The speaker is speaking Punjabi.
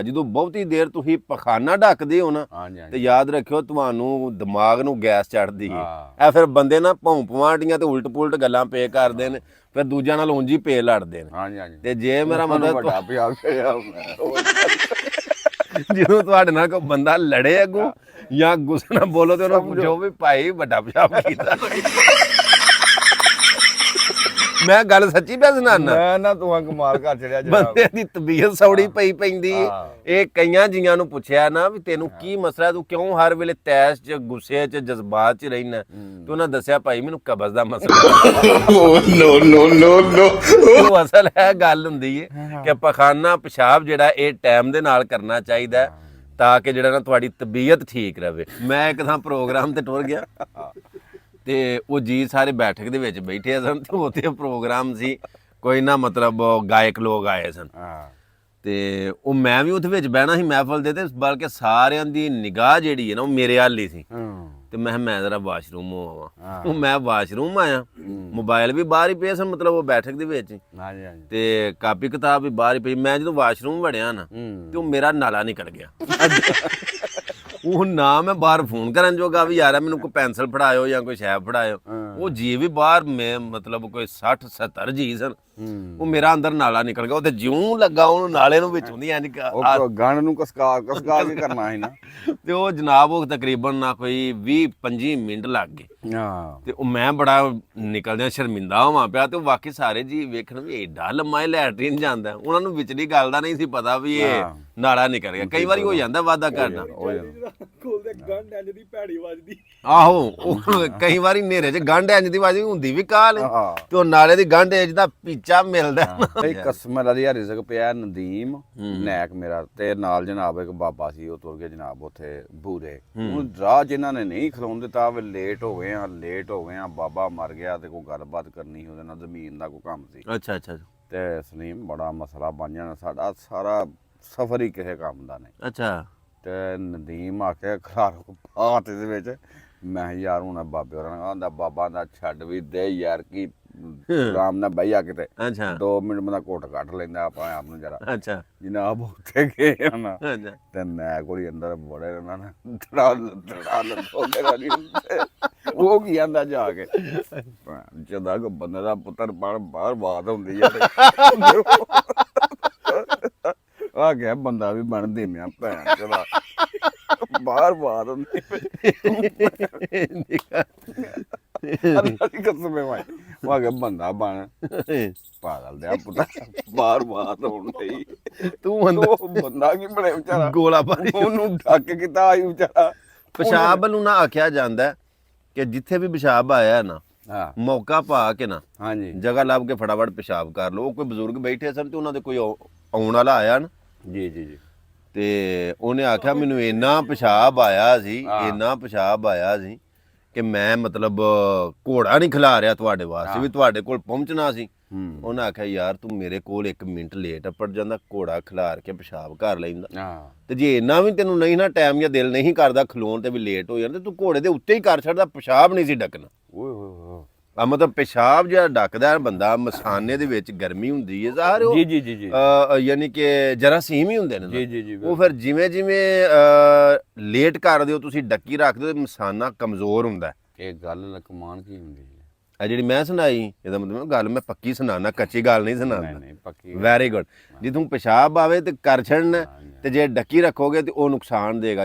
ਜਦੋਂ ਬਹੁਤੀ ਦੇਰ ਤੁਸੀਂ ਪਖਾਨਾ ਢੱਕਦੇ ਹੋ ਨਾ ਤੇ ਯਾਦ ਰੱਖਿਓ ਤੁਹਾਨੂੰ ਦਿਮਾਗ ਨੂੰ ਗੈਸ ਚੜਦੀ ਹੈ। ਇਹ ਫਿਰ ਬੰਦੇ ਨਾ ਭੌਂ ਭਵਾਂਟੀਆਂ ਤੇ ਉਲਟ ਪੁਲਟ ਗੱਲਾਂ ਪੇ ਕਰਦੇ ਨੇ, ਫਿਰ ਦੂਜਿਆਂ ਨਾਲ ਉਂਝ ਹੀ ਪੇ ਲੜਦੇ ਨੇ। ਤੇ ਜੇ ਮੇਰਾ ਮਤਲਬ ਜਦੋਂ ਤੁਹਾਡੇ ਨਾਲ ਕੋਈ ਬੰਦਾ ਲੜੇ ਅੱਗੋਂ ਜਾਂ ਗੁੱਸੇ ਨਾਲ ਬੋਲੋ ਤੇ ਉਹਨੂੰ ਪੁੱਛੋ ਵੀ ਭਾਈ ਵੱਡਾ ਪਿਸ਼ਾਬ ਕੀਤਾ। ਮੈਂ ਗੱਲ ਸੱਚੀ ਪਿਆ ਸੁਣਾਨਾ। ਮੈਂ ਨਾ ਤੂੰ ਕਮਾਲ ਕਰ ਛੜਿਆ ਬੰਦੇ ਦੀ ਤਬੀਅਤ ਸੌੜੀ ਪਈ ਪੈਂਦੀ। ਇਹ ਕਈਆਂ ਜੀਆਂ ਨੂੰ ਪੁੱਛਿਆ ਨਾ ਵੀ ਤੈਨੂੰ ਕੀ ਮਸਲਾ, ਤੂੰ ਕਿਉਂ ਹਰ ਵੇਲੇ ਤੈਸ਼ ਚ ਗੁੱਸੇ ਚ ਜਜ਼ਬਾਤ ਚ ਰਹਿਣਾ, ਤੇ ਉਹਨਾਂ ਦੱਸਿਆ ਭਾਈ ਮੈਨੂੰ ਕਬਜ਼ ਦਾ ਮਸਲਾ। ਨੋ ਨੋ ਨੋ ਨੋ ਅਸਲ ਹੈ ਗੱਲ ਹੁੰਦੀ ਹੈ ਕਿ ਪਖਾਨਾ ਪਿਸ਼ਾਬ ਜਿਹੜਾ ਇਹ ਟਾਈਮ ਦੇ ਨਾਲ ਕਰਨਾ ਚਾਹੀਦਾ ਤਾਂ ਕਿ ਜਿਹੜਾ ਨਾ ਤੁਹਾਡੀ ਤਬੀਅਤ ਠੀਕ ਰਵੇ। ਮੈਂ ਇੱਕ ਥਾਂ ਪ੍ਰੋਗਰਾਮ ਤੇ ਟੁਰ ਗਿਆ ਤੇ ਉਹ ਜੀ ਸਾਰੇ ਬੈਠਕ ਦੇ ਵਿੱਚ ਬੈਠੇ ਸਨ ਤੇ ਉੱਥੇ ਪ੍ਰੋਗਰਾਮ ਸੀ ਕੋਈ ਨਾ ਮਤਲਬ ਗਾਇਕ ਲੋਕ ਆਏ ਸਨ ਤੇ ਉਹ ਮੈਂ ਵੀ ਉੱਥੇ ਵਿੱਚ ਬਹਿਣਾ ਸੀ ਮਹਿਫਲ ਦੇ ਤੇ ਬਲਕਿ ਸਾਰਿਆਂ ਦੀ ਨਿਗਾਹ ਜਿਹੜੀ ਹੈ ਨਾ ਉਹ ਮੇਰੇ ਵੱਲ ਹੀ ਸੀ। ਤੇ ਮੈਂ ਜ਼ਰਾ ਵਾਸ਼ਰੂਮ ਹੋ ਆਵਾਂ। ਮੈਂ ਵਾਸ਼ਰੂਮ ਆਇਆ, ਮੋਬਾਈਲ ਵੀ ਬਾਹਰ ਹੀ ਪਿਆ ਸਨ, ਮਤਲਬ ਉਹ ਬੈਠਕ ਦੇ ਵਿੱਚ ਤੇ ਕਾਪੀ ਕਿਤਾਬ ਵੀ ਬਾਹਰ ਹੀ ਪਈ। ਮੈਂ ਜਦੋਂ ਵਾਸ਼ਰੂਮ ਵੜਿਆ ਨਾ ਤੇ ਉਹ ਮੇਰਾ ਨਾਲਾ ਨਿਕਲ ਗਿਆ। ਉਹ ਨਾ ਮੈਂ ਬਾਹਰ ਫੋਨ ਕਰਨ ਜੋਗਾ ਵੀ ਯਾਰ ਮੈਨੂੰ ਕੋਈ ਪੈਨਸਲ ਫੜਾਇਓ ਜਾਂ ਕੋਈ ਸ਼ੈਪ ਫੜਾਇਓ। ਉਹ ਜੀ ਵੀ ਬਾਹਰ ਮੈਂ ਮਤਲਬ ਕੋਈ 60-70 ਜੀ ਸਨ। ਉਹ ਮੇਰਾ ਅੰਦਰ ਨਾਲਾ ਨਿਕਲ ਗਿਆ। ਉਹ ਤੇ ਜਿਉਂ ਲੱਗਾ ਉਹਨੂੰ ਨਾਲੇ ਨੂੰ ਵਿੱਚੋਂ ਦੀ ਇੰਜ ਗਣ ਨੂੰ ਕਸਕਾ ਕੇ ਕਰਨਾ ਹੈ ਨਾ। ਤੇ ਉਹ ਜਨਾਬ ਉਹ ਤਕਰੀਬਨ ਨਾ ਕੋਈ 20-25 ਮਿੰਟ ਲੱਗ ਗਏ। ਤੇ ਉਹ ਮੈਂ ਬੜਾ ਨਿਕਲਦਿਆਂ ਸ਼ਰਮਿੰਦਾ ਹੋਵਾਂ ਪਿਆ। ਤੇ ਵਾਕਈ ਸਾਰੇ ਜੀ ਵੇਖਣ ਵੀ ਏਡਾ ਲੰਮਾ ਲੈਟਰੀਨ ਜਾਂਦਾ। ਉਹਨਾਂ ਨੂੰ ਵਿਚਲੀ ਗੱਲ ਦਾ ਨਹੀਂ ਸੀ ਪਤਾ ਵੀ ਇਹ ਨਾਲਾ ਨਿਕਲ ਗਿਆ। ਕਈ ਵਾਰੀ ਹੋ ਜਾਂਦਾ ਵਾਧਾ ਕਰਨਾ। ਆਹੋ ਕਈ ਵਾਰੀ ਹਨੇਰੇ 'ਚ ਗੰਢ ਇੰਜ ਦੀ ਵੱਜਦੀ ਹੁੰਦੀ ਵੀ ਕਾਲ ਤੇ ਉਹ ਨਾਲੇ ਦੀ ਗੰਢ ਇੰਜ ਦਾ ਪੀਚਾ ਮਿਲਦਾ। ਕਸਮ ਦਾ ਯਾਰ ਰਿਜ਼ਕ ਪਿਆ ਨਦੀਮ ਨੈਕ ਮੇਰਾ ਤੇ ਨਾਲ ਜਨਾਬ ਇੱਕ ਬਾਬਾ ਸੀ, ਉਹ ਤੁਰ ਗਿਆ ਜਨਾਬ ਉੱਥੇ ਬੂਰੇ। ਉਹਨੂੰ ਰਾਹ ਜਿਨ੍ਹਾਂ ਨੇ ਨਹੀਂ ਖਲੋਣ ਦਿੱਤਾ ਵੀ ਲੇਟ ਹੋ ਗਏ ਆ ਬਾਬਾ ਮਰ ਗਿਆ ਤੇ ਕੋਈ ਗੱਲਬਾਤ ਕਰਨੀ ਉਹਦੇ ਨਾਲ, ਜ਼ਮੀਨ ਦਾ ਕੋਈ ਕੰਮ ਸੀ। ਅੱਛਾ ਤੇ ਸਲੀਮ ਬੜਾ ਮਸਲਾ ਬਣ ਜਾਣਾ, ਸਾਡਾ ਸਾਰਾ ਸਫ਼ਰ ਹੀ ਕਿਸੇ ਕੰਮ ਦਾ ਨਹੀਂ। ਅੱਛਾ ਤੇ ਨਦੀਮ ਆ ਕੇ ਖਲਾਰ ਬਾਤ ਇਹਦੇ ਵਿੱਚ ਮੈਂ ਯਾਰ ਹੁਣ ਬਾਬੇ ਹੋਰਾਂ ਨਾਲ ਆਂਦਾ ਬਾਬਾ ਦਾ ਛੱਡ ਵੀ ਦੇ ਯਾਰ ਕੀ ਆਰਾਮ ਨਾਲ ਬਹਿ ਜਾ ਕਿਤੇ। 2 ਮਿੰਟ ਬੰਦਾ ਘੁੱਟ ਕੱਢ ਲੈਂਦਾ ਆਪਾਂ ਆਪ ਨੂੰ ਜਰਾ। ਅੱਛਾ ਜਨਾਬ ਉੱਥੇ ਗਏ ਨਾ ਤੇ ਮੈਂ ਕੋਲ ਅੰਦਰ ਬੜੇ ਉਹਨਾਂ ਨੇ ਉਹ ਕੀ ਆਂਦਾ ਜਾ ਕੇ ਜਦਾ ਕੋ ਬੰਦੇ ਦਾ ਪੁੱਤਰ ਬਾਹਰ ਬਾਤ ਹੁੰਦੀ ਆ ਆ ਗਿਆ ਬੰਦਾ ਵੀ ਬਣਦੇ ਮਿਆ ਭੈਣ ਚਲਾ ਬਾਹਰ ਬਾਤ ਹੁੰਦੀ ਕਸਮੇ ਵਾਈ ਉਹ ਆ ਗਿਆ ਬੰਦਾ ਬਣ ਪਾਗਲ ਦਿਆ ਪੁੱਤਰ ਬਾਹਰ ਬਾਤ ਹੁੰਦੀ। ਤੂੰ ਬੰਦਾ ਕੀ ਬਣੇ ਵਿਚਾਰਾ ਗੋਲਾ ਪਾਣੀ ਉਹਨੂੰ ਢੱਕ ਕੀਤਾ ਆਈ ਵਿਚਾਰਾ। ਪਿਸ਼ਾਬ ਨੂੰ ਨਾ ਆਖਿਆ ਜਾਂਦਾ ਕਿ ਜਿੱਥੇ ਵੀ ਪਿਸ਼ਾਬ ਆਇਆ ਨਾ ਮੌਕਾ ਪਾ ਕੇ ਨਾ ਜਗ੍ਹਾ ਲੱਭ ਕੇ ਫਟਾਫਟ ਪਿਸ਼ਾਬ ਕਰ ਲਓ। ਕੋਈ ਬਜ਼ੁਰਗ ਬੈਠੇ ਸਨ ਤੇ ਉਹਨਾਂ ਦੇ ਕੋਈ ਆਉਣ ਵਾਲਾ ਆਇਆ ਨਾ ਜੀ ਤੇ ਉਹਨੇ ਆਖਿਆ ਮੈਨੂੰ ਇੰਨਾ ਪਿਸ਼ਾਬ ਆਇਆ ਸੀ ਕਿ ਮੈਂ ਮਤਲਬ ਘੋੜਾ ਨਹੀਂ ਖਿਲਾ ਰਿਹਾ ਤੁਹਾਡੇ ਵਾਸਤੇ ਵੀ ਤੁਹਾਡੇ ਕੋਲ ਪਹੁੰਚਣਾ ਸੀ। ਉਹਨੇ ਆਖਿਆ ਯਾਰ ਤੂੰ ਮੇਰੇ ਕੋਲ 1 ਮਿੰਟ ਲੇਟ ਪੜ ਜਾਂਦਾ, ਘੋੜਾ ਖਿਲਾਰ ਕੇ ਪਿਸ਼ਾਬ ਕਰ ਲੈਂਦਾ। ਤੇ ਜੇ ਇੰਨਾ ਵੀ ਤੈਨੂੰ ਨਹੀਂ ਨਾ ਟਾਈਮ ਜਾਂ ਦਿਲ ਨਹੀਂ ਕਰਦਾ ਖਲੋਣ ਤੇ ਵੀ ਲੇਟ ਹੋ ਜਾਂਦਾ ਤੂੰ ਘੋੜੇ ਦੇ ਉੱਤੇ ਹੀ ਕਰ ਛੱਡਦਾ, ਪਿਸ਼ਾਬ ਨਹੀਂ ਸੀ ਡੱਕਣਾ। ਆ ਮਤਲਬ ਪਿਸ਼ਾਬ ਜਿਹੜਾ ਡੱਕਦਾ ਬੰਦਾ ਮਸਾਨੇ ਦੇ ਵਿੱਚ ਗਰਮੀ ਹੁੰਦੀ ਹੈ ਸਾਰੇ ਜੀ ਯਾਨੀ ਕਿ ਜਰਾਸੀਮ ਹੀ ਹੁੰਦੇ ਨੇ ਜੀ ਉਹ ਫਿਰ ਜਿਵੇਂ ਲੇਟ ਕਰਦੇ ਹੋ ਤੁਸੀਂ ਡੱਕੀ ਰੱਖਦੇ ਹੋ ਮਸਾਨਾ ਕਮਜ਼ੋਰ ਹੁੰਦਾ। ਇਹ ਗੱਲ ਕਮਾਨ ਕੀ ਹੁੰਦੀ ਆ ਜਿਹੜੀ ਮੈਂ ਸੁਣਾਈ ਇਹਦਾ ਮਤਲਬ ਗੱਲ ਮੈਂ ਪੱਕੀ ਸੁਣਾਉਣਾ, ਕੱਚੀ ਗੱਲ ਨਹੀਂ ਸੁਣਾਉਂਦਾ। Very good. ਜੇ ਤੂੰ ਪਿਸ਼ਾਬ ਆਵੇ ਤੇ ਕਰ ਛੱਡਣਾ ਤੇ ਜੇ ਡੱਕੀ ਰੱਖੋਗੇ ਤੇ ਉਹ ਨੁਕਸਾਨ ਦੇਗਾ।